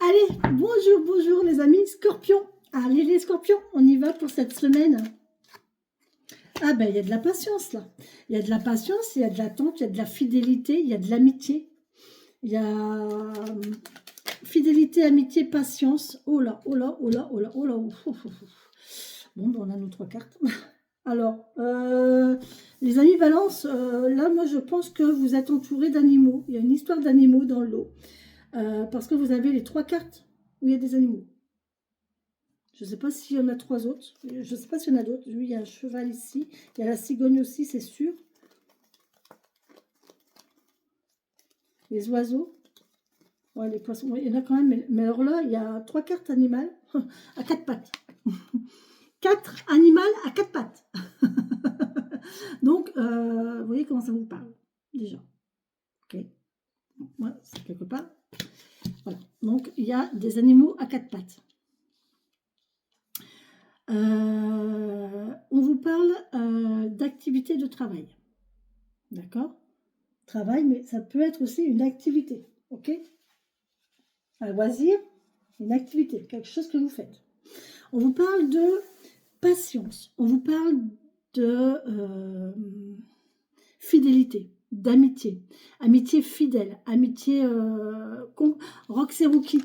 Allez, bonjour, bonjour les amis scorpions. Allez les scorpions, on y va pour cette semaine. Ah ben, il y a de la patience là. Il y a de la patience, il y a de l'attente, il y a de la fidélité, il y a de l'amitié. Il y a fidélité, amitié, patience. Oh là, oh là, oh là, oh là, oh là. Ouf, ouf, ouf. Bon, ben, on a nos 3 cartes. Alors, les amis balance, là, moi, je pense que vous êtes entourés d'animaux. Il y a une histoire d'animaux dans le lot. Parce que vous avez les 3 cartes où il y a des animaux. Je ne sais pas s'il y en a 3 autres. Je ne sais pas s'il y en a d'autres. Lui, il y a un cheval ici. Il y a la cigogne aussi, c'est sûr. Les oiseaux. Ouais, les poissons. Ouais, il y en a quand même. Mais alors là, il y a 3 cartes animales à 4 pattes. 4 animales à 4 pattes. Donc, vous voyez comment ça vous parle, déjà. Ok. Moi, c'est quelque part. Voilà. Donc, il y a des animaux à 4 pattes. On vous parle d'activité de travail. D'accord? Travail, mais ça peut être aussi une activité. Ok? Un loisir, une activité, quelque chose que vous faites. On vous parle de patience. On vous parle de fidélité, d'amitié. Amitié fidèle, amitié Roxeruki.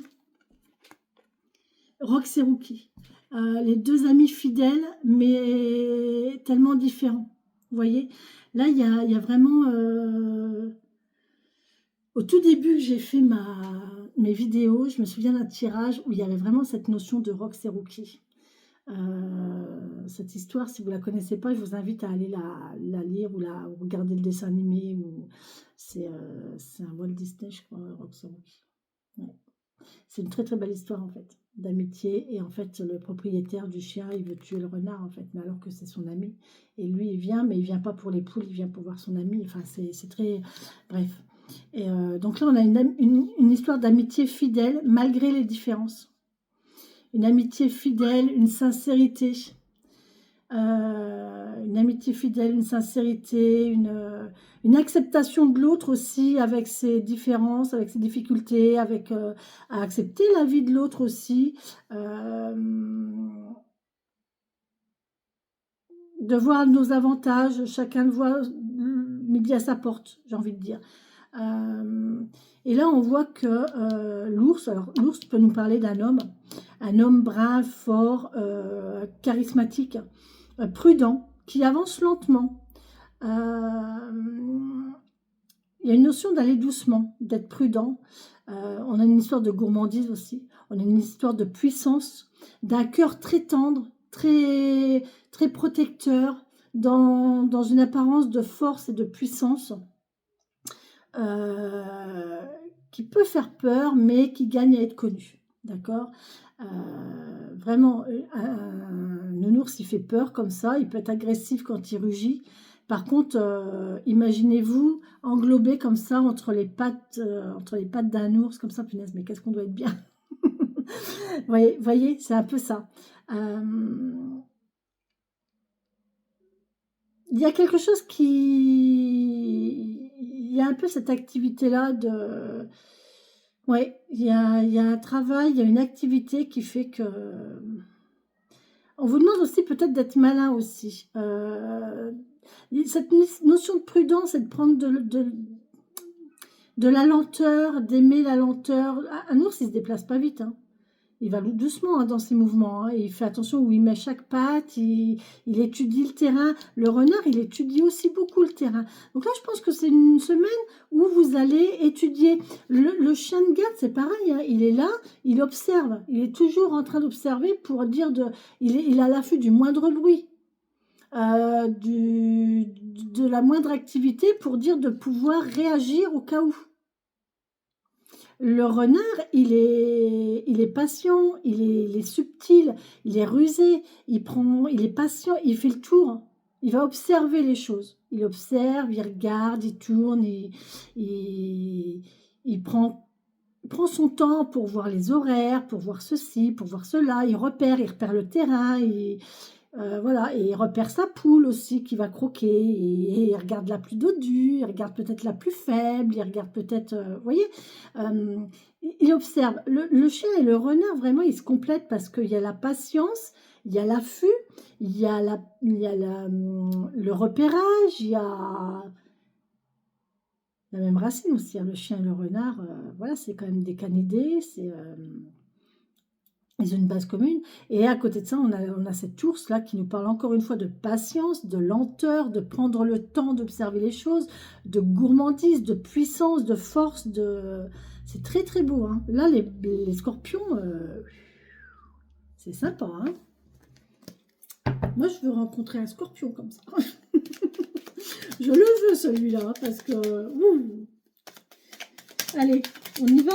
Roxeruki. Les 2 amis fidèles, mais tellement différents. Vous voyez? Là, il y a vraiment... au tout début que j'ai fait mes vidéos, je me souviens d'un tirage où il y avait vraiment cette notion de Roxeruki. Cette histoire, si vous ne la connaissez pas, je vous invite à aller la lire ou regarder le dessin animé. C'est un Walt Disney, je crois, Roxeruki. Ouais. C'est une très très belle histoire en fait, d'amitié. Et en fait, le propriétaire du chien, il veut tuer le renard en fait, mais alors que c'est son ami. Et lui, il vient, mais il vient pas pour les poules, il vient pour voir son ami. Enfin, c'est très... Bref. Et donc là, on a une histoire d'amitié fidèle, malgré les différences. Une amitié fidèle, une sincérité. Une amitié fidèle, une sincérité, une acceptation de l'autre aussi, avec ses différences, avec ses difficultés, avec à accepter la vie de l'autre aussi, de voir nos avantages, chacun de voit midi à sa porte, j'ai envie de dire. Et là, on voit que l'ours, alors l'ours peut nous parler d'un homme brave, fort, charismatique, prudent, qui avance lentement. Il y a une notion d'aller doucement, d'être prudent. On a une histoire de gourmandise aussi. On a une histoire de puissance, d'un cœur très tendre, très, très protecteur, dans une apparence de force et de puissance. Qui peut faire peur, mais qui gagne à être connu. D'accord? Vraiment, un nounours, il fait peur comme ça. Il peut être agressif quand il rugit. Par contre, imaginez-vous englobé comme ça entre les pattes d'un ours, comme ça, punaise, mais qu'est-ce qu'on doit être bien. Voyez, c'est un peu ça. Il y a quelque chose qui... Il y a un peu cette activité-là de... Oui, il y a un travail, il y a une activité qui fait que... On vous demande aussi peut-être d'être malin aussi. Cette notion de prudence et de prendre de la lenteur, d'aimer la lenteur. Un ours, il ne se déplace pas vite, hein. Il va doucement dans ses mouvements, hein. Il fait attention où il met chaque patte, il étudie le terrain. Le renard, il étudie aussi beaucoup le terrain. Donc là, je pense que c'est une semaine où vous allez étudier. Le chien de garde, c'est pareil, hein. Il est là, il observe. Il est toujours en train d'observer pour dire il est à l'affût du moindre bruit. De la moindre activité pour dire de pouvoir réagir au cas où. Le renard, il est patient, il est subtil, il est rusé, il est patient, il fait le tour. Il va observer les choses. Il observe, il regarde, il tourne, il prend son temps pour voir les horaires, pour voir ceci, pour voir cela. Il repère le terrain, voilà, et il repère sa poule aussi qui va croquer, et il regarde la plus dodue, il regarde peut-être la plus faible, il regarde peut-être, vous voyez, il observe. Le chien et le renard, vraiment, ils se complètent parce qu'il y a la patience, il y a l'affût, il y a le repérage, il y a la même racine aussi, hein, le chien et le renard. Voilà, c'est quand même des canidés, ils ont une base commune. Et à côté de ça, on a cet ours-là qui nous parle encore une fois de patience, de lenteur, de prendre le temps d'observer les choses, de gourmandise, de puissance, de force. C'est très très beau. Hein. Là, les scorpions, c'est sympa. Hein. Moi, je veux rencontrer un scorpion comme ça. Je le veux celui-là, hein, parce que... ouh. Allez, on y va.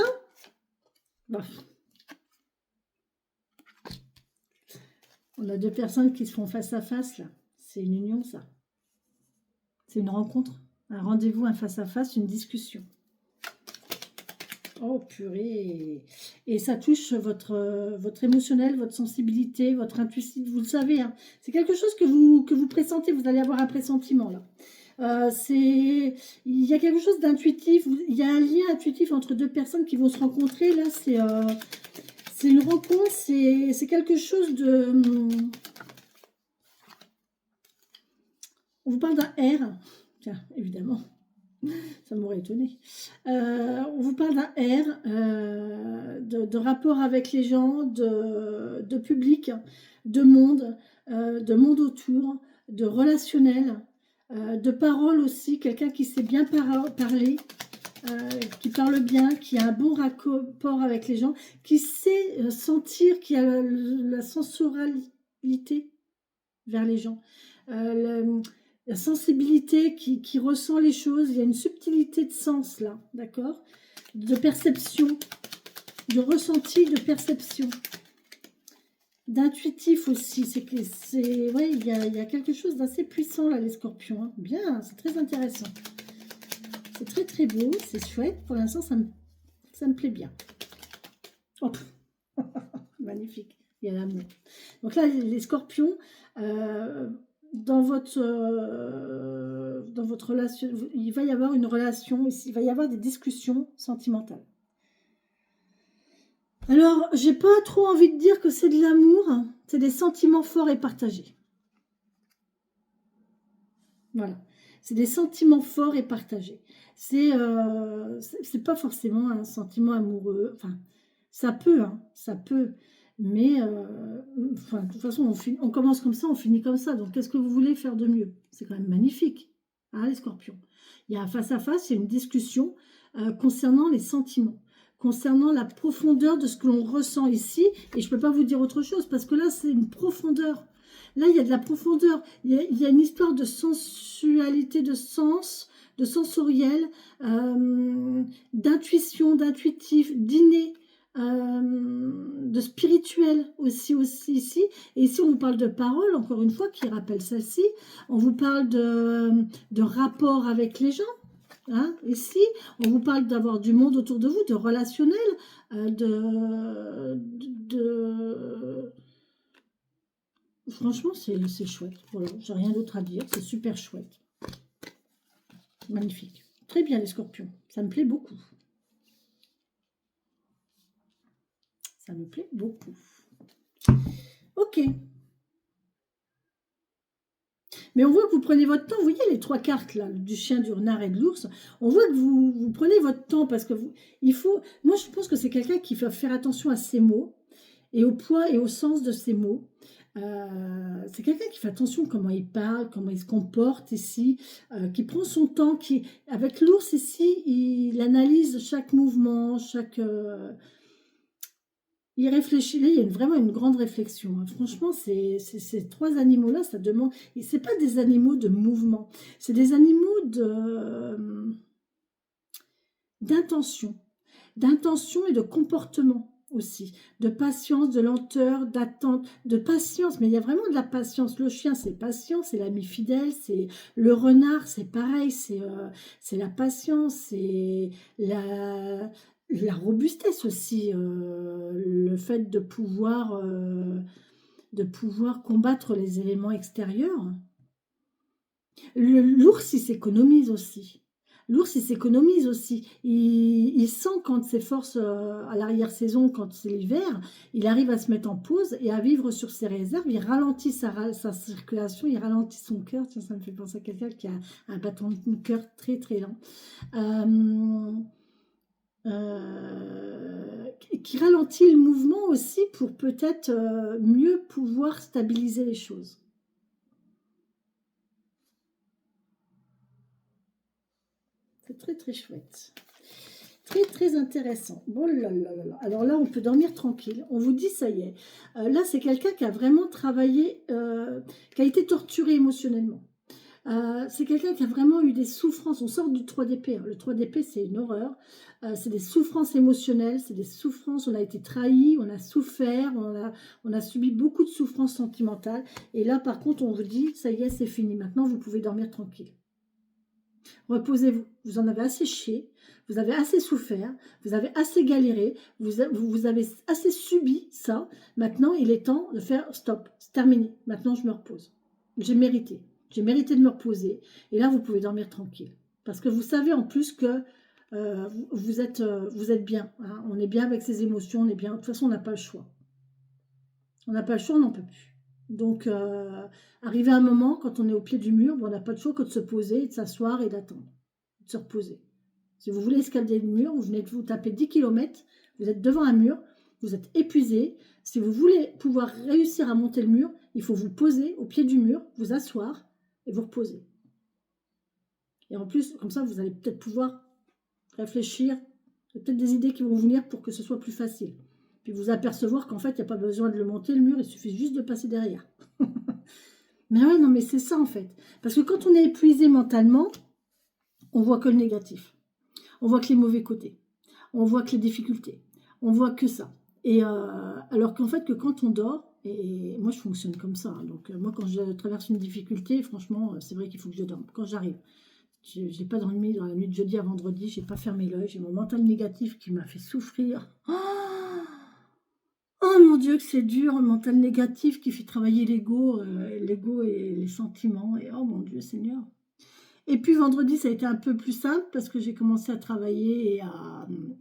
Bah. On a deux personnes qui se font face à face, là. C'est une union, ça. C'est une rencontre, un rendez-vous, un face à face, une discussion. Oh, purée. Et ça touche votre émotionnel, votre sensibilité, votre intuition. Vous le savez, hein. C'est quelque chose que vous pressentez. Vous allez avoir un pressentiment, là. Il y a quelque chose d'intuitif. Il y a un lien intuitif entre deux personnes qui vont se rencontrer. Là, c'est une rencontre, c'est quelque chose de... On vous parle d'un R. Tiens, évidemment, ça m'aurait étonné. On vous parle d'un R, de rapport avec les gens, de public, de monde autour, de relationnel, de parole aussi, quelqu'un qui sait bien parler, qui parle bien, qui a un bon rapport avec les gens, qui sait sentir, qui a la sensorialité vers les gens, la sensibilité, qui ressent les choses. Il y a une subtilité de sens là, d'accord, de perception, de ressenti, de perception, d'intuitif aussi. Ouais, il y a quelque chose d'assez puissant là, les scorpions. Hein. Bien, c'est très intéressant. C'est très très beau, c'est chouette. Pour l'instant, ça me plaît bien. Oh, magnifique, il y a l'amour. Donc là, les scorpions, dans votre relation, il va y avoir une relation, il va y avoir des discussions sentimentales. Alors, j'ai pas trop envie de dire que c'est de l'amour, c'est des sentiments forts et partagés. Voilà, c'est des sentiments forts et partagés. C'est pas forcément un sentiment amoureux, enfin, ça peut, hein, ça peut, mais enfin, de toute façon, on commence comme ça, on finit comme ça, donc qu'est-ce que vous voulez faire de mieux? C'est quand même magnifique, hein, les scorpions. Il y a un face-à-face, il y a une discussion concernant les sentiments, concernant la profondeur de ce que l'on ressent ici, et je ne peux pas vous dire autre chose, parce que là, c'est une profondeur. Là, il y a de la profondeur, il y a une histoire de sensualité, de sens, de sensoriel, d'intuition, d'intuitif, d'inné, de spirituel aussi ici. Et ici, on vous parle de parole, encore une fois, qui rappelle celle-ci. On vous parle de rapport avec les gens. Hein, ici, on vous parle d'avoir du monde autour de vous, de relationnel, franchement, c'est chouette. Voilà, j'ai rien d'autre à dire. C'est super chouette. Magnifique. Très bien, les scorpions. Ça me plaît beaucoup. Ça me plaît beaucoup. Ok. Mais on voit que vous prenez votre temps. Vous voyez les trois cartes là, du chien, du renard et de l'ours. On voit que vous prenez votre temps parce que il faut... Moi, je pense que c'est quelqu'un qui va faire attention à ses mots et au poids et au sens de ses mots. C'est quelqu'un qui fait attention comment il parle, comment il se comporte ici, qui prend son temps, avec l'ours ici, il analyse chaque mouvement, il réfléchit. Là, il y a vraiment une grande réflexion. Hein. Franchement, ces trois animaux-là, ça demande... C'est pas des animaux de mouvement, c'est des animaux d'intention et de comportement aussi, de patience, de lenteur, d'attente, de patience, mais il y a vraiment de la patience. Le chien, c'est patient, c'est l'ami fidèle, c'est le renard, c'est pareil, c'est la patience, c'est la robustesse aussi, le fait de pouvoir combattre les éléments extérieurs. L'ours, il s'économise aussi. L'ours, il s'économise aussi. Il sent quand c'est force à l'arrière-saison, quand c'est l'hiver, il arrive à se mettre en pause et à vivre sur ses réserves. Il ralentit sa circulation, il ralentit son cœur. Tiens, ça me fait penser à quelqu'un qui a un battement de cœur très très lent. Euh, qui ralentit le mouvement aussi pour peut-être mieux pouvoir stabiliser les choses. C'est très très chouette. Très très intéressant. Bon là là là là. Alors là, on peut dormir tranquille. On vous dit, ça y est. Là, c'est quelqu'un qui a vraiment travaillé, qui a été torturé émotionnellement. C'est quelqu'un qui a vraiment eu des souffrances. On sort du 3 d'épée. Hein. Le 3 d'épée, c'est une horreur. C'est des souffrances émotionnelles, c'est des souffrances. On a été trahi, on a souffert, on a subi beaucoup de souffrances sentimentales. Et là, par contre, on vous dit, ça y est, c'est fini. Maintenant, vous pouvez dormir tranquille. Reposez-vous. Vous en avez assez chié. Vous avez assez souffert. Vous avez assez galéré. Vous avez assez subi ça. Maintenant, il est temps de faire stop. C'est terminé. Maintenant, je me repose. J'ai mérité. J'ai mérité de me reposer. Et là, vous pouvez dormir tranquille. Parce que vous savez en plus que vous êtes bien. Hein. On est bien avec ses émotions. On est bien. De toute façon, on n'a pas le choix. On n'a pas le choix, on n'en peut plus. Donc, arrivé à un moment, quand on est au pied du mur, on n'a pas le choix que de se poser, de s'asseoir et d'attendre. De se reposer. Si vous voulez escalader le mur, vous venez de vous taper 10 km, vous êtes devant un mur, vous êtes épuisé. Si vous voulez pouvoir réussir à monter le mur, il faut vous poser au pied du mur, vous asseoir et vous reposer. Et en plus, comme ça, vous allez peut-être pouvoir réfléchir. Il y a peut-être des idées qui vont venir pour que ce soit plus facile. Puis vous apercevoir qu'en fait, il n'y a pas besoin de le monter, le mur, il suffit juste de passer derrière. Mais ouais, non, mais c'est ça en fait. Parce que quand on est épuisé mentalement, on voit que le négatif. On voit que les mauvais côtés. On voit que les difficultés. On voit que ça. Et alors qu'en fait, que quand on dort, et moi je fonctionne comme ça, hein, donc moi quand je traverse une difficulté, franchement, c'est vrai qu'il faut que je dorme. Quand j'arrive, j'ai pas dormi dans la nuit de jeudi à vendredi, j'ai pas fermé l'œil, j'ai mon mental négatif qui m'a fait souffrir. Oh mon Dieu, que c'est dur, le mental négatif qui fait travailler l'ego et les sentiments. Et oh mon Dieu, Seigneur. Et puis vendredi, ça a été un peu plus simple parce que j'ai commencé à travailler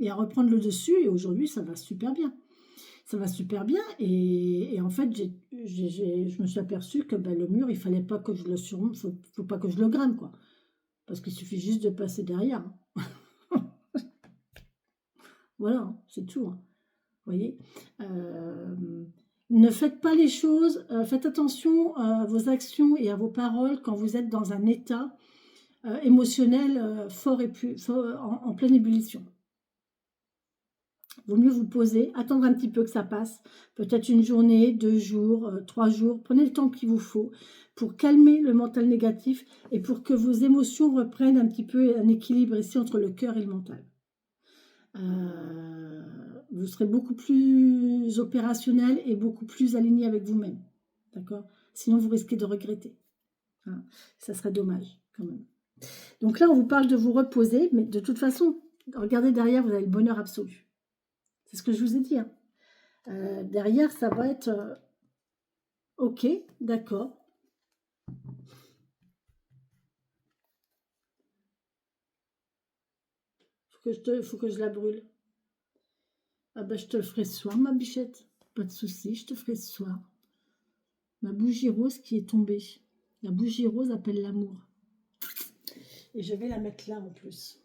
et à reprendre le dessus. Et aujourd'hui, ça va super bien. Ça va super bien. Et en fait, je me suis aperçue que ben, le mur, il fallait pas que je le surmonte, faut pas que je le grimpe, quoi. Parce qu'il suffit juste de passer derrière. Hein. Voilà, hein, c'est tout. Hein. Vous voyez ne faites pas les choses, faites attention à vos actions et à vos paroles quand vous êtes dans un état émotionnel fort et en pleine ébullition. Vaut mieux vous poser, attendre un petit peu que ça passe, peut-être une journée, 2 jours, 3 jours. Prenez le temps qu'il vous faut pour calmer le mental négatif et pour que vos émotions reprennent un petit peu un équilibre ici entre le cœur et le mental. Vous serez beaucoup plus opérationnel et beaucoup plus aligné avec vous-même. D'accord? Sinon, vous risquez de regretter. Hein, ça serait dommage, quand même. Donc là, on vous parle de vous reposer, mais de toute façon, regardez derrière, vous avez le bonheur absolu. C'est ce que je vous ai dit. Hein. Derrière, ça va être OK, d'accord. Faut que je la brûle. Ah ben, je te le ferai ce soir, ma bichette. Pas de souci, je te ferai ce soir. Ma bougie rose qui est tombée. La bougie rose appelle l'amour. Et je vais la mettre là en plus.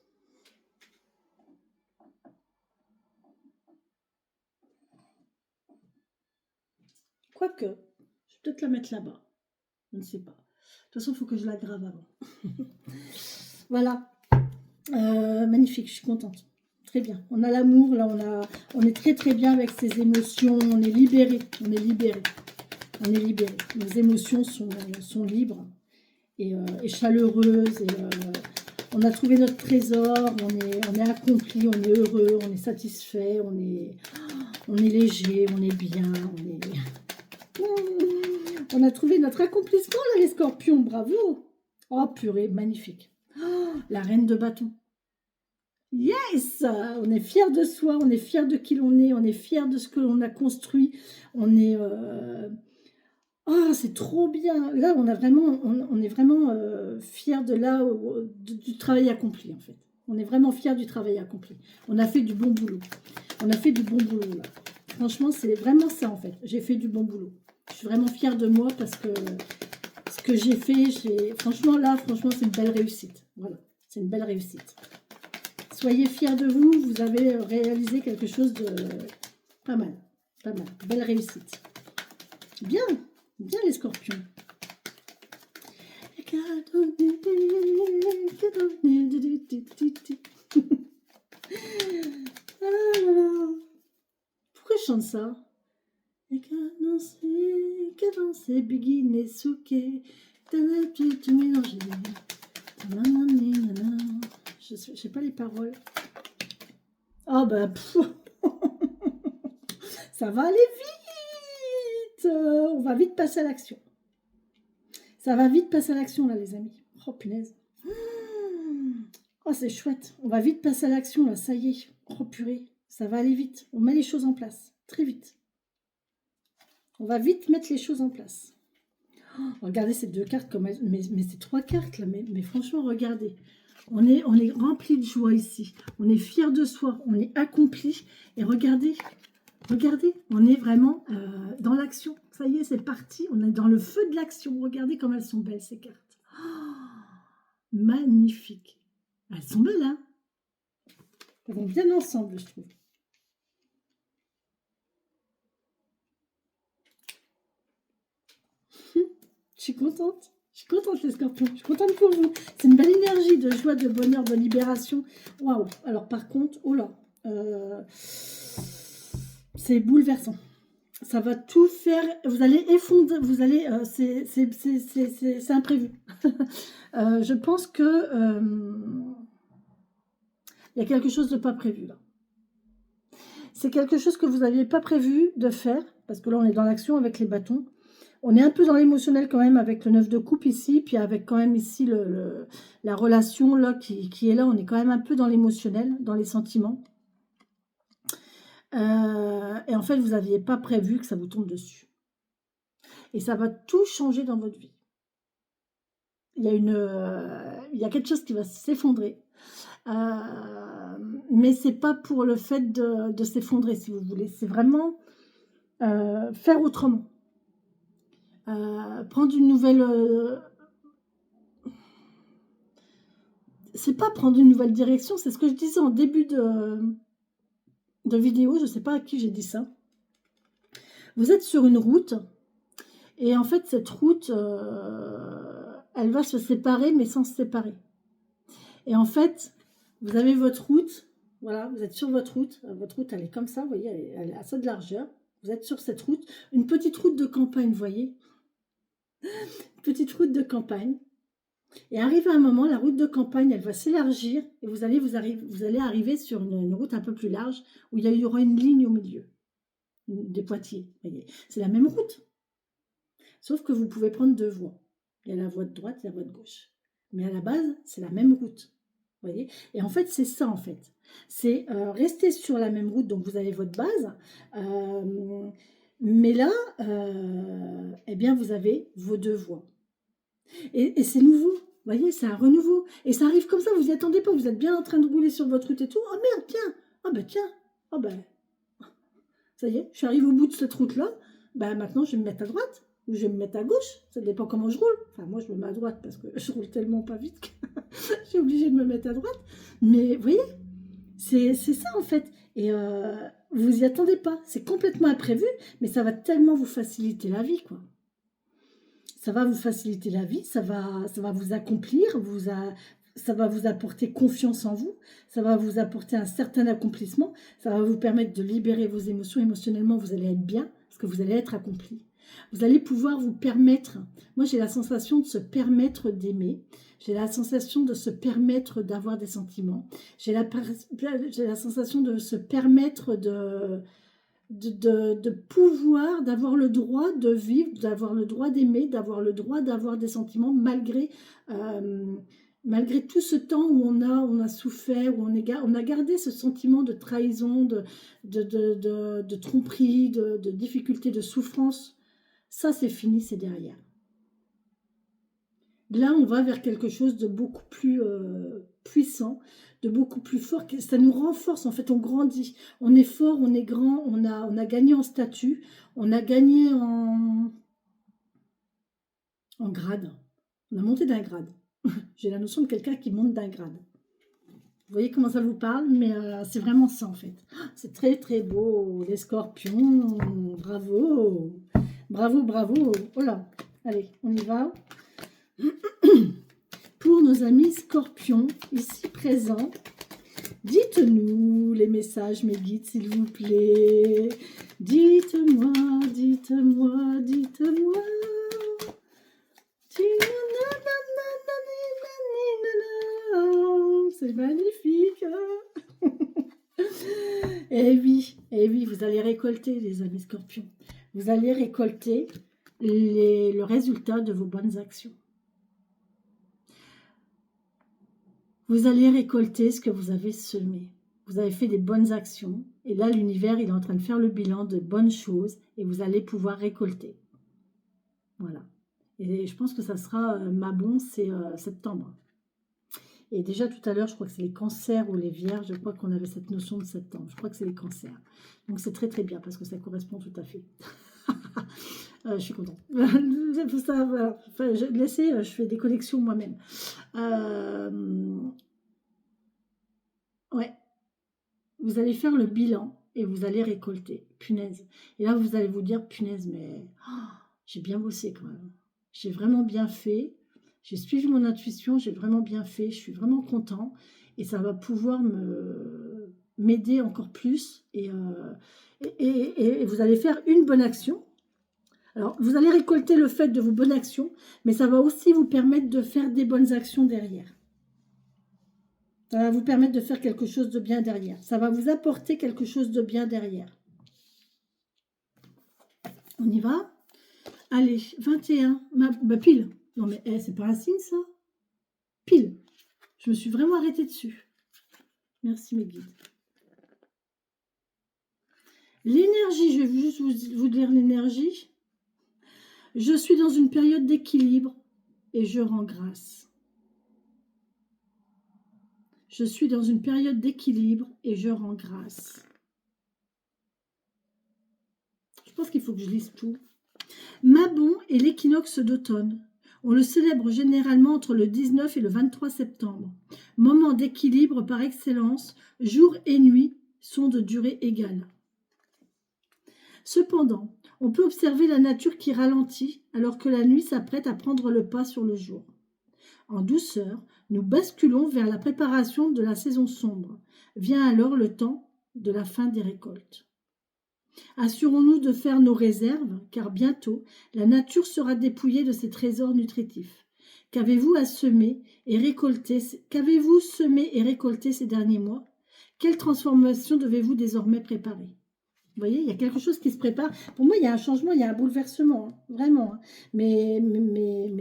Quoique, je vais peut-être la mettre là-bas. Je ne sais pas. De toute façon, il faut que je la grave avant. Voilà. Magnifique, je suis contente. Très bien. On a l'amour, là, on est très très bien avec ses émotions. On est libéré. On est libéré. On est libéré. Nos émotions sont libres et chaleureuses. Et, on a trouvé notre trésor. On est accompli. On est heureux. On est satisfait. On est léger. On est bien. On a trouvé notre accomplissement, là, les scorpions. Bravo. Oh, purée, magnifique. Oh, la reine de bâton. Yes! On est fiers de soi, on est fiers de qui l'on est fiers de ce que l'on a construit, on est... Ah, c'est trop bien. Là, on est vraiment fiers de là, du travail accompli, en fait. On est vraiment fiers du travail accompli. On a fait du bon boulot. On a fait du bon boulot, là. Franchement, c'est vraiment ça, en fait. J'ai fait du bon boulot. Je suis vraiment fière de moi parce que ce que j'ai fait, franchement, là, franchement, c'est une belle réussite. Voilà, c'est une belle réussite. Soyez fiers de vous. Vous avez réalisé quelque chose de pas mal. Pas mal. Belle réussite. Bien. Bien les scorpions. Pourquoi je chante ça? Cadencer, Biggie, Nesuke, tout mélangé. Je sais pas les paroles. Ah bah, ça va aller vite. On va vite passer à l'action. Ça va vite passer à l'action là, les amis. Oh punaise. Oh, c'est chouette. On va vite passer à l'action là, ça y est. Oh purée, ça va aller vite. On met les choses en place, très vite. On va vite mettre les choses en place. Oh, regardez ces deux cartes, comme elles, mais ces trois cartes là, mais franchement, regardez. On est rempli de joie ici. On est fiers de soi, on est accompli. Et regardez, regardez, on est vraiment dans l'action. Ça y est, c'est parti. On est dans le feu de l'action. Regardez comme elles sont belles, ces cartes. Oh, magnifique. Elles sont belles, hein? Elles vont bien ensemble, je trouve. Je suis contente. Je suis contente, les scorpions. Je suis contente pour vous. C'est une belle énergie de joie, de bonheur, de libération. Waouh. Alors, par contre, oh là, c'est bouleversant. Ça va tout faire. Vous allez effondrer. Vous allez. C'est imprévu. Je pense que il y a quelque chose de pas prévu là. C'est quelque chose que vous n'aviez pas prévu de faire, parce que là, on est dans l'action avec les bâtons. On est un peu dans l'émotionnel quand même avec le 9 de coupe ici, puis avec quand même ici la relation là qui est là. On est quand même un peu dans l'émotionnel, dans les sentiments. Et en fait, vous n'aviez pas prévu que ça vous tombe dessus. Et ça va tout changer dans votre vie. Il y a quelque chose qui va s'effondrer. Mais c'est pas pour le fait de s'effondrer, si vous voulez. C'est vraiment faire autrement. Prendre une nouvelle... c'est pas prendre une nouvelle direction, c'est ce que je disais en début de vidéo, je sais pas à qui j'ai dit ça. Vous êtes sur une route, et en fait, cette route, elle va se séparer, mais sans se séparer. Et en fait, vous avez votre route, voilà, vous êtes sur votre route elle est comme ça, vous voyez, elle est à ça de largeur. Vous êtes sur cette route, une petite route de campagne, vous voyez, petite route de campagne. Et arrivé à un moment, la route de campagne, elle va s'élargir et vous allez arriver sur une route un peu plus large où il y aura une ligne au milieu, des Poitiers. C'est la même route, sauf que vous pouvez prendre deux voies. Il y a la voie de droite et la voie de gauche. Mais à la base, c'est la même route. Voyez, et en fait, c'est ça, en fait. C'est rester sur la même route, donc vous avez votre base. Mais là, eh bien, vous avez vos deux voies. Et c'est nouveau, vous voyez, c'est un renouveau. Et ça arrive comme ça, vous n'y attendez pas, vous êtes bien en train de rouler sur votre route et tout. Oh merde, tiens, ah ben tiens, ah ben, ça y est, je suis arrivée au bout de cette route-là, ben maintenant je vais me mettre à droite, ou je vais me mettre à gauche, ça dépend comment je roule. Enfin, moi je me mets à droite parce que je roule tellement pas vite que je suis obligée de me mettre à droite. Mais vous voyez, c'est ça en fait. Et vous y attendez pas, c'est complètement imprévu, mais ça va tellement vous faciliter la vie, quoi. Ça va vous faciliter la vie, ça va vous accomplir, ça va vous apporter confiance en vous, ça va vous apporter un certain accomplissement, ça va vous permettre de libérer vos émotions. Émotionnellement, vous allez être bien parce que vous allez être accompli. Vous allez pouvoir vous permettre, moi j'ai la sensation de se permettre d'aimer, j'ai la sensation de se permettre d'avoir des sentiments, j'ai la sensation de se permettre de pouvoir, d'avoir le droit de vivre, d'avoir le droit d'aimer, d'avoir le droit d'avoir des sentiments malgré tout ce temps où on a souffert, où on a gardé ce sentiment de trahison, de tromperie, de difficulté, de souffrance. Ça, c'est fini, c'est derrière. Là, on va vers quelque chose de beaucoup plus puissant, de beaucoup plus fort. Ça nous renforce, en fait, on grandit. On est fort, on est grand, on a gagné en statut, on a gagné en grade. On a monté d'un grade. J'ai la notion de quelqu'un qui monte d'un grade. Vous voyez comment ça vous parle, mais c'est vraiment ça, en fait. C'est très, très beau, les scorpions. Bravo. Bravo, bravo. Oh là, allez, on y va. Pour nos amis scorpions, ici présents, dites-nous les messages, mes guides, s'il vous plaît. Dites-moi, dites-moi, dites-moi. C'est magnifique. Et oui, vous allez récolter, les amis scorpions. Vous allez récolter le résultat de vos bonnes actions. Vous allez récolter ce que vous avez semé. Vous avez fait des bonnes actions. Et là, l'univers, il est en train de faire le bilan de bonnes choses. Et vous allez pouvoir récolter. Voilà. Et je pense que ça sera, ma bon, c'est septembre. Et déjà, tout à l'heure, je crois que c'est les cancers ou les vierges. Je crois qu'on avait cette notion de septembre. Je crois que c'est les cancers. Donc, c'est très, très bien parce que ça correspond tout à fait. Je suis contente. Ça, voilà. Enfin, laissez, je fais des connexions moi-même. Ouais. Vous allez faire le bilan et vous allez récolter. Punaise. Et là, vous allez vous dire, punaise, mais j'ai bien bossé quand même. J'ai vraiment bien fait. J'ai suivi mon intuition, j'ai vraiment bien fait. Je suis vraiment content. Et ça va pouvoir m'aider encore plus. Et vous allez faire une bonne action. Alors, vous allez récolter le fait de vos bonnes actions, mais ça va aussi vous permettre de faire des bonnes actions derrière. Ça va vous permettre de faire quelque chose de bien derrière. Ça va vous apporter quelque chose de bien derrière. On y va? Allez, 21. Bah, pile. Non, mais c'est pas un signe, ça? Pile. Je me suis vraiment arrêtée dessus. Merci, mes guides. L'énergie, je vais juste vous dire l'énergie. Je suis dans une période d'équilibre et je rends grâce. Je suis dans une période d'équilibre et je rends grâce. Je pense qu'il faut que je lise tout. Mabon est l'équinoxe d'automne. On le célèbre généralement entre le 19 et le 23 septembre. Moment d'équilibre par excellence, jour et nuit sont de durée égale. Cependant, on peut observer la nature qui ralentit alors que la nuit s'apprête à prendre le pas sur le jour. En douceur, nous basculons vers la préparation de la saison sombre. Vient alors le temps de la fin des récoltes. Assurons-nous de faire nos réserves, car bientôt, la nature sera dépouillée de ses trésors nutritifs. Qu'avez-vous semé et récolté ces derniers mois? Quelle transformation devez-vous désormais préparer? Vous voyez, il y a quelque chose qui se prépare. Pour moi, il y a un changement, il y a un bouleversement, hein, vraiment. Hein. Mais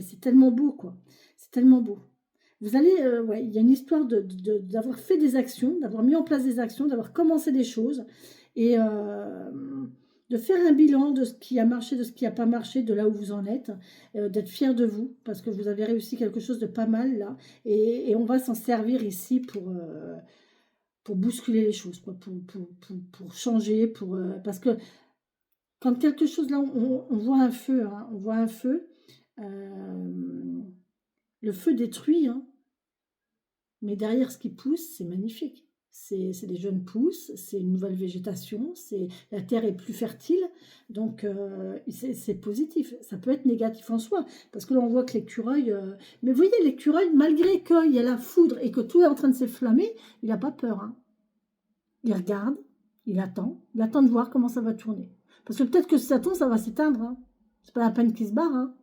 c'est tellement beau, quoi. C'est tellement beau. Vous allez, ouais, il y a une histoire d'avoir fait des actions, d'avoir mis en place des actions, d'avoir commencé des choses et de faire un bilan de ce qui a marché, de ce qui n'a pas marché, de là où vous en êtes, d'être fier de vous parce que vous avez réussi quelque chose de pas mal là et on va s'en servir ici pour bousculer les choses, quoi, pour changer, parce que quand quelque chose là, on voit un feu, hein, on voit un feu, le feu détruit, hein, mais derrière ce qui pousse, c'est magnifique. C'est des jeunes pousses, c'est une nouvelle végétation, la terre est plus fertile, donc c'est positif. Ça peut être négatif en soi, parce que là on voit que l'écureuil, mais vous voyez l'écureuil, malgré qu'il y a la foudre et que tout est en train de s'enflammer, il n'a pas peur, hein. Il regarde, il attend de voir comment ça va tourner. Parce que peut-être que si ça tourne, ça va s'éteindre. Hein. C'est pas la peine qu'il se barre. Hein.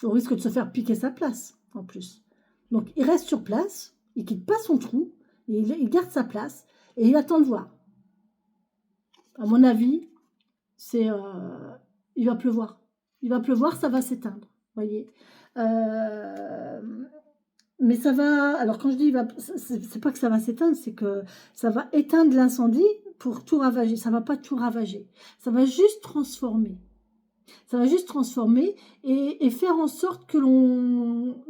Au risque de se faire piquer sa place, en plus. Donc, il reste sur place, il quitte pas son trou, il garde sa place, et il attend de voir. À mon avis, il va pleuvoir. Il va pleuvoir, ça va s'éteindre. Voyez. Mais ça va, alors quand je dis, c'est pas que ça va s'éteindre, c'est que ça va éteindre l'incendie pour tout ravager. Ça va pas tout ravager. Ça va juste transformer. Ça va juste transformer et faire en sorte que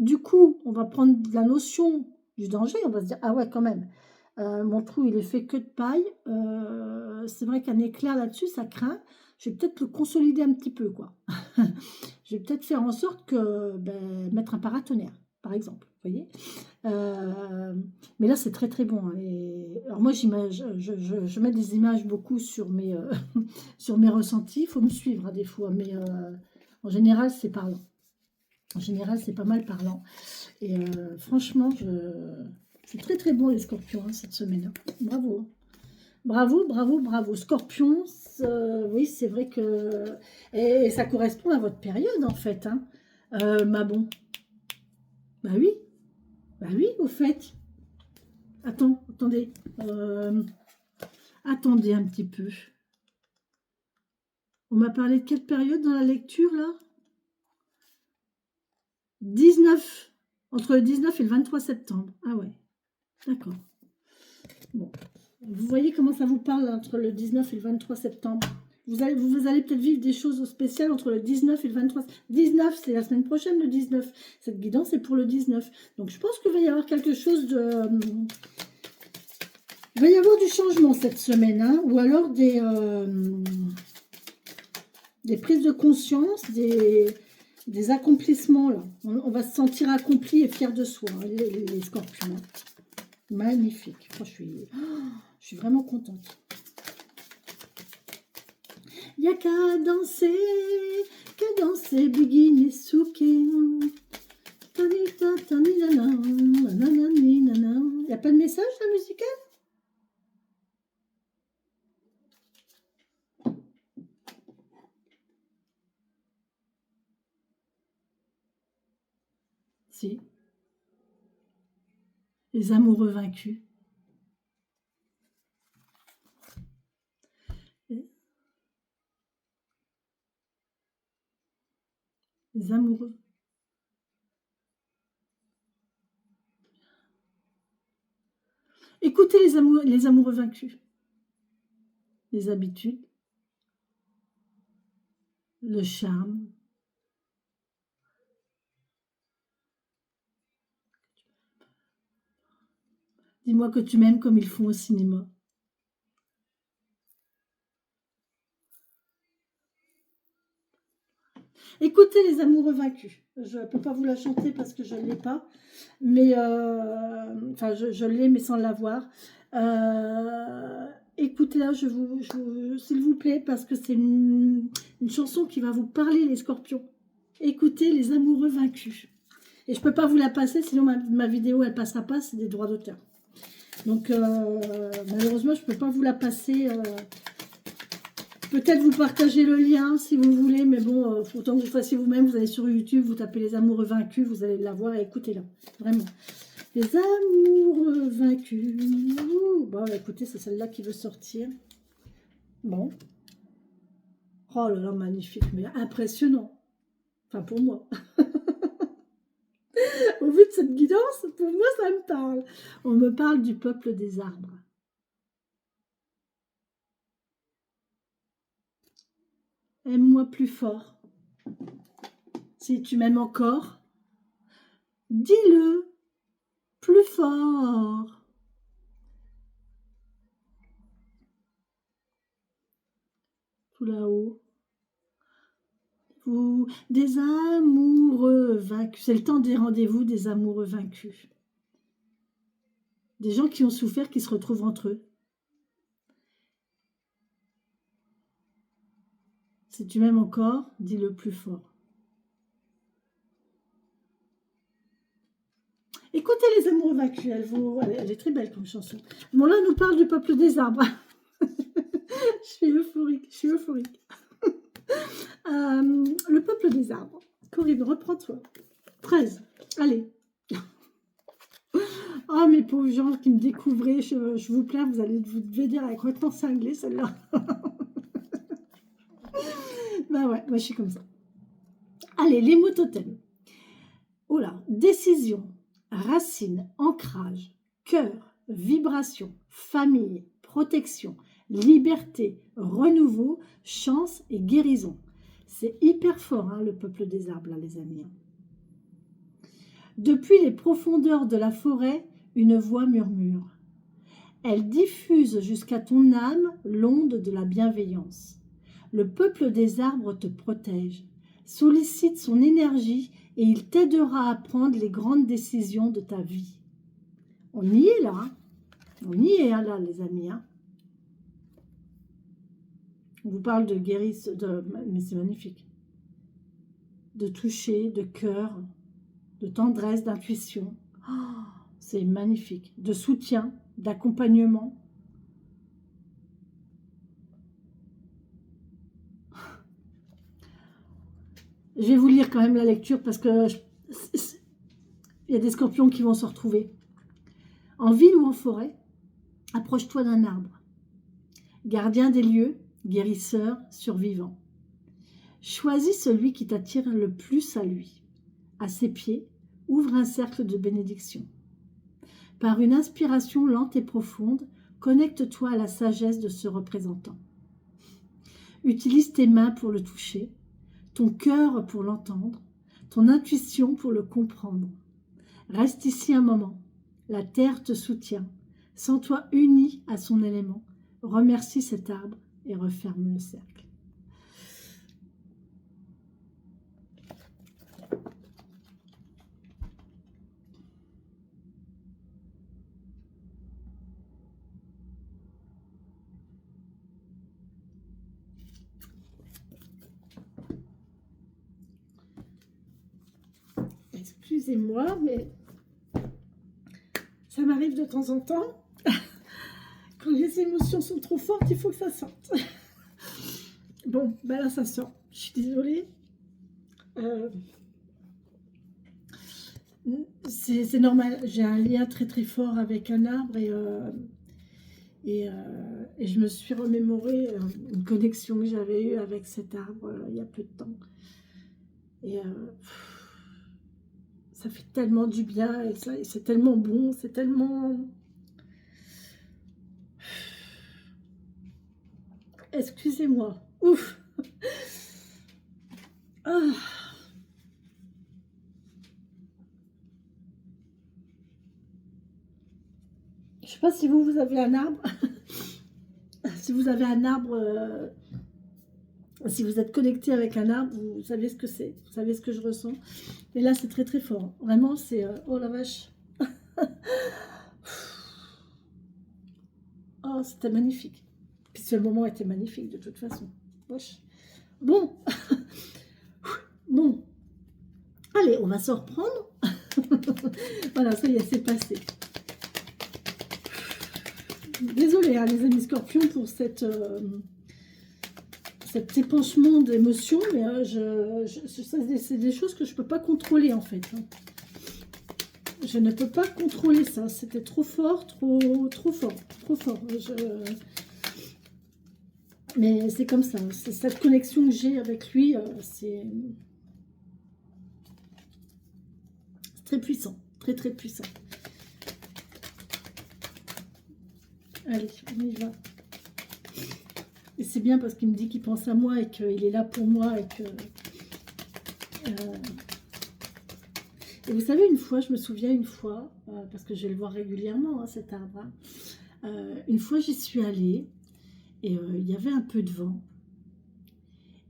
du coup, on va prendre la notion du danger. On va se dire, ah ouais, quand même, mon trou, il est fait que de paille. C'est vrai qu'un éclair là-dessus, ça craint. Je vais peut-être le consolider un petit peu, quoi. Je vais peut-être faire en sorte que, mettre un paratonnerre, par exemple. Vous voyez. Mais là, c'est très très bon, hein. Alors moi, je mets des images beaucoup sur sur mes ressentis. Il faut me suivre, hein, des fois, mais en général, c'est parlant. En général, c'est pas mal parlant. Et franchement, c'est très très bon les scorpions, hein, cette semaine. Bravo. Bravo, bravo, bravo. Scorpion, oui, c'est vrai que... Et ça correspond à votre période, en fait. Hein. Ma bon. Bah oui. Bah oui, au fait. Attendez. Attendez un petit peu. On m'a parlé de quelle période dans la lecture, là? 19. Entre le 19 et le 23 septembre. Ah ouais. D'accord. Bon. Vous voyez comment ça vous parle entre le 19 et le 23 septembre. Vous allez peut-être vivre des choses spéciales entre le 19 et le 23. 19, c'est la semaine prochaine, le 19. Cette guidance est pour le 19. Donc, je pense qu'il va y avoir quelque chose de... il va y avoir du changement cette semaine, hein, ou alors des prises de conscience, des accomplissements. Là. On va se sentir accompli et fier de soi, hein, les scorpions. Magnifique. Oh, je suis vraiment contente. Il n'y a qu'à danser, Biggie Nesuke. Il n'y a pas de message, la musicale? Si. Les amoureux vaincus. Les amoureux. Écoutez les amoureux vaincus. Les habitudes. Le charme. Dis-moi que tu m'aimes comme ils font au cinéma. Écoutez les amoureux vaincus. Je ne peux pas vous la chanter parce que je ne l'ai pas. Mais, enfin, je l'ai, mais sans l'avoir. Écoutez-la, s'il vous plaît, parce que c'est une chanson qui va vous parler, les scorpions. Écoutez les amoureux vaincus. Et je ne peux pas vous la passer, sinon ma vidéo, elle ne passera pas, c'est des droits d'auteur. Donc, malheureusement, je ne peux pas vous la passer. Peut-être vous partagez le lien si vous voulez, mais bon, autant que vous fassiez vous-même, vous allez sur YouTube, vous tapez les amoureux vaincus, vous allez la voir et écoutez-la. Vraiment. Les amoureux vaincus. Bon, écoutez, c'est celle-là qui veut sortir. Bon. Oh là là, magnifique, mais impressionnant. Enfin, pour moi. Au vu de cette guidance, pour moi, ça me parle. On me parle du peuple des arbres. Aime-moi plus fort. Si tu m'aimes encore, dis-le plus fort. Tout là-haut. Vous, des amoureux vaincus. C'est le temps des rendez-vous des amoureux vaincus. Des gens qui ont souffert, qui se retrouvent entre eux. Si tu m'aimes encore, dis-le plus fort. Écoutez les amoureux vaincus, elle est très belle comme chanson. Bon là, on nous parle du peuple des arbres. Je suis euphorique, le peuple des arbres. Corinne, reprends-toi. 13. Allez. Oh, mes pauvres gens qui me découvraient, je vous plains, vous devez dire, elle est complètement cinglée, celle-là. Bah ouais, moi je suis comme ça. Allez, les mots totems. Oh là, décision, racine, ancrage, cœur, vibration, famille, protection, liberté, renouveau, chance et guérison. C'est hyper fort, hein, le peuple des arbres, là, les amis. Depuis les profondeurs de la forêt, une voix murmure. Elle diffuse jusqu'à ton âme l'onde de la bienveillance. Le peuple des arbres te protège, sollicite son énergie et il t'aidera à prendre les grandes décisions de ta vie. On y est là, hein. On y est là, les amis. Hein. On vous parle de guérison, mais c'est magnifique. De toucher, de cœur, de tendresse, d'intuition. Oh, c'est magnifique. De soutien, d'accompagnement. Je vais vous lire quand même la lecture parce que il y a des scorpions qui vont se retrouver. En ville ou en forêt, approche-toi d'un arbre. Gardien des lieux, guérisseur, survivant. Choisis celui qui t'attire le plus à lui. À ses pieds, ouvre un cercle de bénédiction. Par une inspiration lente et profonde, connecte-toi à la sagesse de ce représentant. Utilise tes mains pour le toucher, ton cœur pour l'entendre, ton intuition pour le comprendre. Reste ici un moment. La terre te soutient. Sens-toi uni à son élément. Remercie cet arbre et referme le cercle. Excusez-moi, mais ça m'arrive de temps en temps. Quand les émotions sont trop fortes, il faut que ça sorte. Bon, ben là, ça sort. Je suis désolée. C'est normal. J'ai un lien très très fort avec un arbre et je me suis remémoré une connexion que j'avais eue avec cet arbre il y a peu de temps. Et ça fait tellement du bien et c'est tellement bon, c'est tellement... Excusez-moi. Ouf. Ah. Je sais pas si vous avez un arbre. Si vous avez un arbre, si vous êtes connecté avec un arbre, vous savez ce que c'est. Vous savez ce que je ressens. Mais là, c'est très très fort. Vraiment, c'est... oh la vache. Oh, c'était magnifique. Puis ce moment était magnifique de toute façon. Wesh. Bon. Bon. Allez, on va se reprendre. Voilà, ça y est, c'est passé. Désolée, hein, les amis scorpions, pour cet épanchement d'émotions, mais c'est des choses que je ne peux pas contrôler, en fait. Hein. Je ne peux pas contrôler ça. C'était trop fort, trop fort, trop fort. Mais c'est comme ça. C'est cette connexion que j'ai avec lui, c'est très puissant, très très puissant. Allez, on y va. Et c'est bien parce qu'il me dit qu'il pense à moi et qu'il est là pour moi et que... Et vous savez, une fois, je me souviens une fois, parce que je vais le voir régulièrement, hein, cet arbre. Hein, une fois, j'y suis allée et il y avait un peu de vent.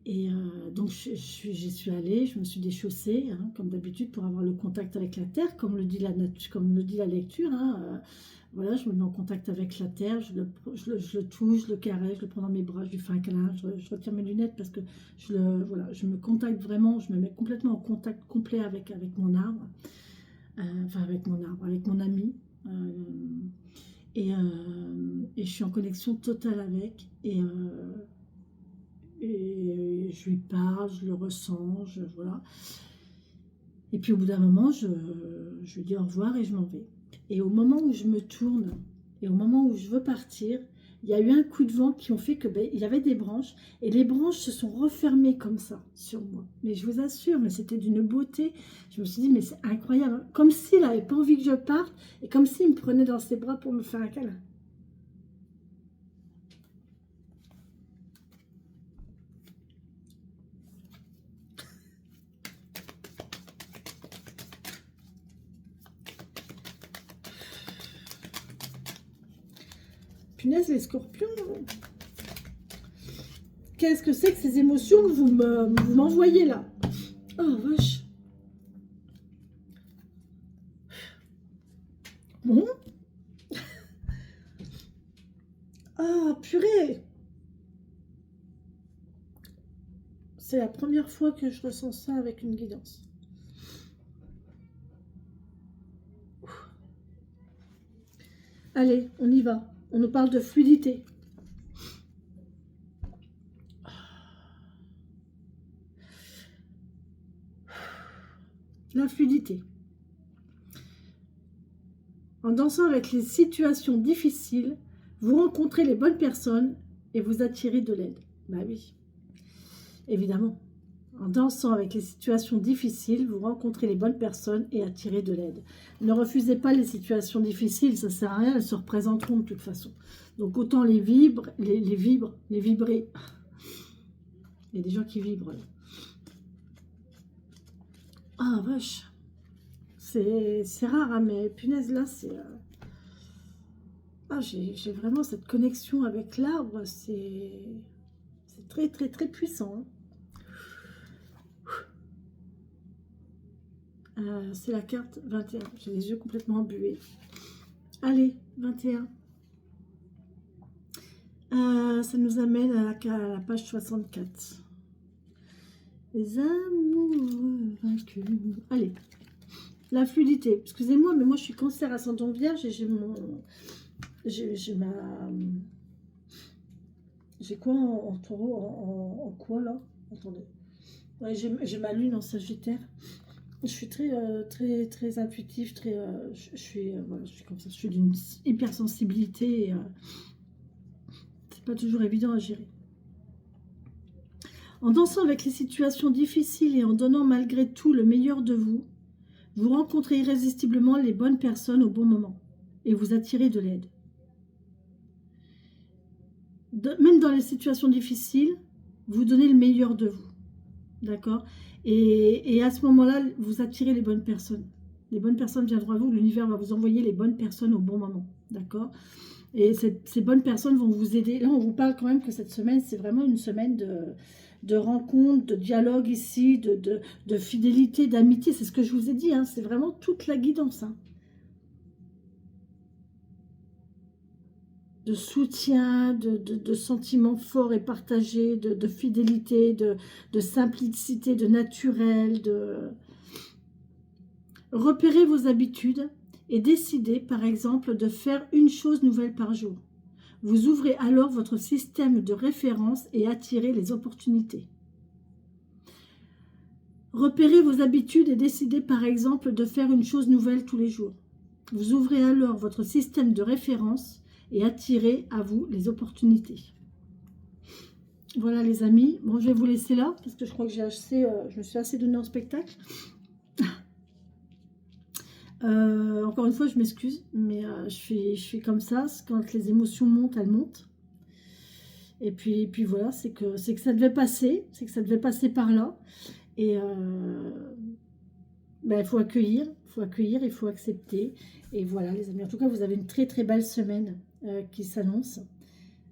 Et donc, j'y suis allée, je me suis déchaussée, hein, comme d'habitude, pour avoir le contact avec la terre, comme le dit la lecture. Hein, voilà, je me mets en contact avec la terre, je le touche, je le caresse, je le prends dans mes bras, je lui fais un câlin, je retire mes lunettes parce que voilà, je me contacte vraiment, je me mets complètement en contact complet avec mon arbre, enfin avec mon ami. Et je suis en connexion totale avec, et je lui parle, je le ressens, voilà. Et puis au bout d'un moment, je lui dis au revoir et je m'en vais. Et au moment où je me tourne, et au moment où je veux partir, il y a eu un coup de vent qui ont fait que il y avait des branches, et les branches se sont refermées comme ça sur moi. Mais je vous assure, mais c'était d'une beauté. Je me suis dit, mais c'est incroyable. Comme s'il n'avait pas envie que je parte, et comme s'il me prenait dans ses bras pour me faire un câlin. punaise, les scorpions. Qu'est-ce que c'est que ces émotions que vous m'envoyez là? Oh, vache. Bon. Ah, purée. C'est la première fois que je ressens ça avec une guidance. Allez, on y va. On nous parle de fluidité. La fluidité. En dansant avec les situations difficiles, vous rencontrez les bonnes personnes et vous attirez de l'aide. Bah oui, évidemment. En dansant avec les situations difficiles, vous rencontrez les bonnes personnes et attirez de l'aide. Ne refusez pas les situations difficiles, ça ne sert à rien, elles se représenteront de toute façon. Donc autant les vibrer. Il y a des gens qui vibrent là. Ah vache. C'est rare, hein, mais punaise là, c'est... Ah, j'ai vraiment cette connexion avec l'arbre, c'est très très très puissant. C'est la carte 21. J'ai les yeux complètement embués. Allez, 21. Ça nous amène à la page 64. Les amoureux vaincus. Allez, la fluidité. Excusez-moi, mais moi je suis cancer ascendant vierge et j'ai mon... J'ai ma... J'ai quoi en taureau, en quoi là? Attendez. Ouais, j'ai ma lune en sagittaire. Je suis très, très intuitif, très, je suis, voilà, je suis comme ça, je suis d'une hypersensibilité et c'est pas toujours évident à gérer. En dansant avec les situations difficiles et en donnant malgré tout le meilleur de vous, vous rencontrez irrésistiblement les bonnes personnes au bon moment et vous attirez de l'aide. Même dans les situations difficiles, vous donnez le meilleur de vous, d'accord ? Et à ce moment-là, vous attirez les bonnes personnes. Les bonnes personnes viendront à vous, l'univers va vous envoyer les bonnes personnes au bon moment, d'accord? Et ces bonnes personnes vont vous aider. Là, on vous parle quand même que cette semaine, c'est vraiment une semaine de rencontres, de dialogue ici, de fidélité, d'amitié. C'est ce que je vous ai dit, hein, c'est vraiment toute la guidance. Hein. De soutien, de sentiments forts et partagés, de fidélité, de simplicité, de naturel, Repérez vos habitudes et décidez, par exemple, de faire une chose nouvelle par jour. Vous ouvrez alors votre système de référence et attirez les opportunités. Repérez vos habitudes et décidez, par exemple, de faire une chose nouvelle tous les jours. Vous ouvrez alors votre système de référence et attirez à vous les opportunités. Voilà les amis, bon je vais vous laisser là parce que je crois que je me suis assez donné en spectacle. Encore une fois je m'excuse, mais je suis comme ça, quand les émotions montent, elles montent. Et puis voilà, c'est que ça devait passer, par là. Et il faut accueillir, il faut accepter. Et voilà les amis, en tout cas vous avez une très très belle semaine qui s'annonce.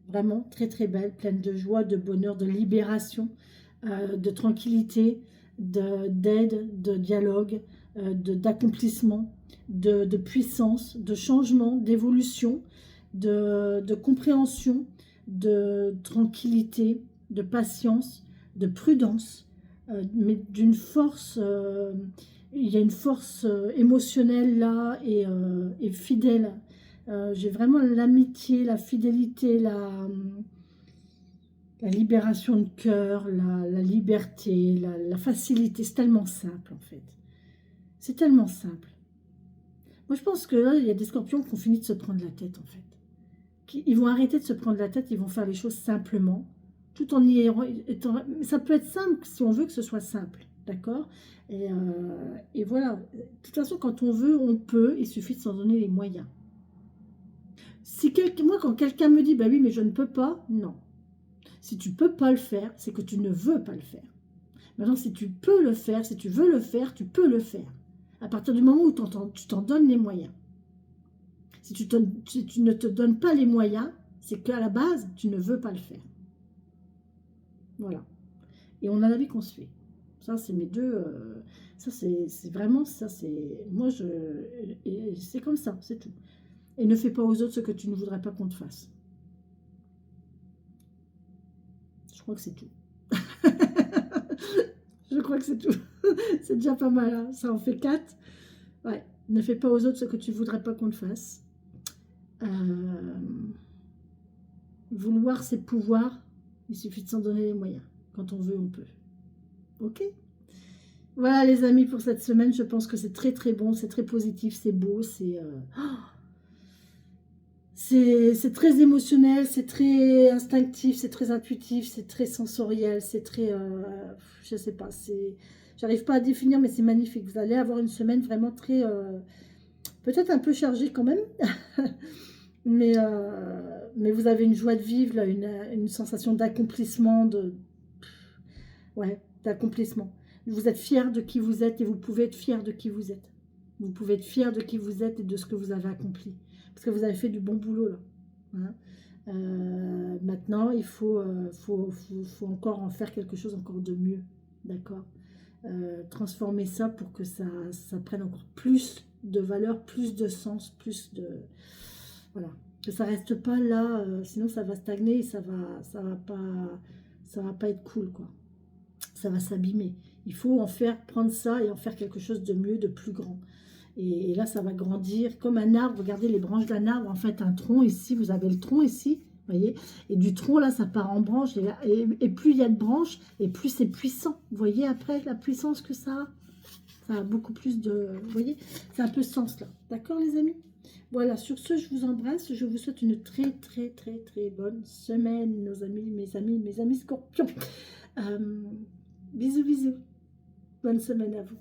Vraiment très très belle, pleine de joie, de bonheur, de libération, de tranquillité, d'aide, de dialogue, d'accomplissement, de puissance, de changement, d'évolution, de compréhension, de tranquillité, de patience, de prudence, mais d'une force, il y a une force émotionnelle là et fidèle. J'ai vraiment l'amitié, la fidélité, la libération de cœur, la liberté, la facilité. C'est tellement simple en fait. C'est tellement simple. Moi je pense que là, il y a des scorpions qui ont fini de se prendre la tête en fait. Ils vont arrêter de se prendre la tête, ils vont faire les choses simplement, tout en y étant... Ça peut être simple si on veut que ce soit simple, d'accord ? Et voilà. De toute façon, quand on veut, on peut, il suffit de s'en donner les moyens. Moi, quand quelqu'un me dit, bah oui, mais je ne peux pas, non. Si tu ne peux pas le faire, c'est que tu ne veux pas le faire. Maintenant, si tu peux le faire, si tu veux le faire, tu peux le faire. À partir du moment où tu t'en donnes les moyens. Si tu ne te donnes pas les moyens, C'est qu'à la base, tu ne veux pas le faire. Voilà. Et on a la vie qu'on se fait. Ça, c'est mes deux... ça, c'est vraiment... Ça, c'est... Moi, c'est comme ça, c'est tout. Et ne fais pas aux autres ce que tu ne voudrais pas qu'on te fasse. Je crois que c'est tout. Je crois que c'est tout. C'est déjà pas mal, hein. Ça en fait 4. Ouais. Ne fais pas aux autres ce que tu voudrais pas qu'on te fasse. Vouloir, c'est pouvoir. Il suffit de s'en donner les moyens. Quand on veut, on peut. Ok? Voilà les amis pour cette semaine. Je pense que c'est très très bon, c'est très positif, c'est beau, c'est très émotionnel, c'est très instinctif, c'est très intuitif, c'est très sensoriel, c'est très... je sais pas, j'arrive pas à définir, mais c'est magnifique. Vous allez avoir une semaine vraiment très... peut-être un peu chargée quand même, mais vous avez une joie de vivre, là, une sensation d'accomplissement, ouais, d'accomplissement. Vous êtes fier de qui vous êtes et vous pouvez être fier de qui vous êtes. Vous pouvez être fier de qui vous êtes et de ce que vous avez accompli. Parce que vous avez fait du bon boulot, là. Hein. Maintenant, il faut encore en faire quelque chose encore de mieux. D'accord. Transformer ça pour que ça prenne encore plus de valeur, plus de sens, plus de... Voilà. Que ça reste pas là, sinon ça va stagner et ça va pas être cool, quoi. Ça va s'abîmer. Il faut prendre ça et en faire quelque chose de mieux, de plus grand. Et là, ça va grandir comme un arbre. Regardez les branches d'un arbre. En fait, un tronc ici, vous avez le tronc ici, voyez. Et du tronc, là, ça part en branche. Et plus il y a de branches, et plus c'est puissant. Vous voyez après la puissance que ça a. Ça a beaucoup plus de... Vous voyez, c'est un peu ce sens-là. D'accord, les amis? Voilà, sur ce, je vous embrasse. Je vous souhaite une très, très, très, très bonne semaine, nos amis, mes amis scorpions. Bisous, bisous. Bonne semaine à vous.